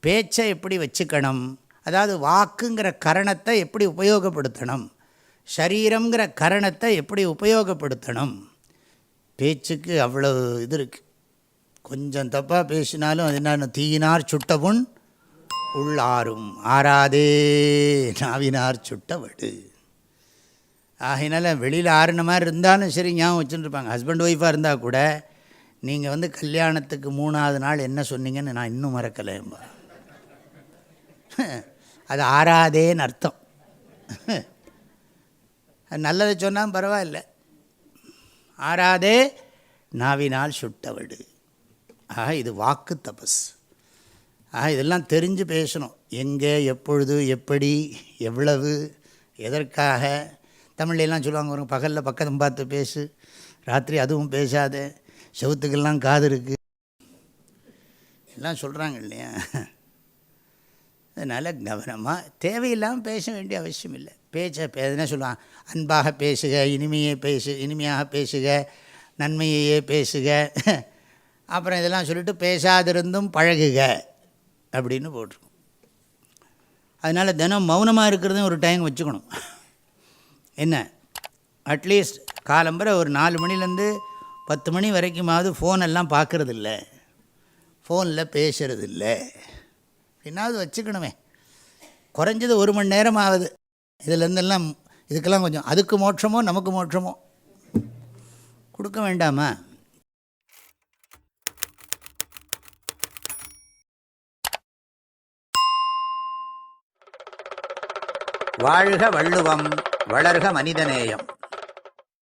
பேச்சை எப்படி வச்சுக்கணும், அதாவது வாக்குங்கிற கரணத்தை எப்படி உபயோகப்படுத்தணும், ஷரீரங்கிற கரணத்தை எப்படி உபயோகப்படுத்தணும். பேச்சுக்கு அவ்வளோ இது இருக்குது. கொஞ்சம் தப்பாக பேசினாலும் அது என்ன, தீயினார் சுட்டவுன் உள்ளாரும் ஆறாதே நாவினார் சுட்டவடு. ஆகையினால வெளியில் ஆறுன மாதிரி இருந்தாலும் சரி ஞாபகம் வச்சுருப்பாங்க. ஹஸ்பண்ட் ஒய்ஃபாக இருந்தால் கூட நீங்கள் கல்யாணத்துக்கு 3ஆவது நாள் என்ன சொன்னீங்கன்னு நான் இன்னும் மறக்கலைம்பா. அது ஆறாதேன்னு அர்த்தம். அது நல்லதை சொன்னால் பரவாயில்ல. ஆறாதே நாவினால் சுட்டவடு. ஆக இது வாக்கு தபஸ். ஆக இதெல்லாம் தெரிஞ்சு பேசணும். எங்கே, எப்பொழுது, எப்படி, எவ்வளவு, எதற்காக. தமிழ்லாம் சொல்லுவாங்க, ஒரு பகலில் பக்கத்தும் பார்த்து பேசு, ராத்திரி அதுவும் பேசாத, செவுத்துக்கெல்லாம் காது இருக்குது, எல்லாம் சொல்கிறாங்க இல்லையா. அதனால் கவனமாக தேவையில்லாமல் பேச வேண்டிய அவசியம் இல்லை. எதுனா சொல்லுவான், அன்பாக பேசுக, இனிமையாக பேசுக, நன்மையையே பேசுக, அப்புறம் இதெல்லாம் சொல்லிவிட்டு பேசாதிருந்தும் பழகுக அப்படின்னு போட்டிருக்கோம். அதனால் தினம் மௌனமாக இருக்கிறதும் ஒரு டைம் வச்சுக்கணும். என்ன, அட்லீஸ்ட் காலம்பரை ஒரு 4 மணிலேருந்து 10 மணி வரைக்குமாவது ஃபோனெல்லாம் பார்க்குறதில்ல, ஃபோனில் பேசுகிறதில்ல என்னாவது வச்சுக்கணுமே. குறைஞ்சது 1 மணி நேரம் ஆகுது. இதுக்கெல்லாம் கொஞ்சம் அதுக்கு மோட்சமோ நமக்கு மோட்சமோ கொடுக்க வேண்டாமா? வாழ்க வள்ளுவம், வளர்க மனிதநேயம்.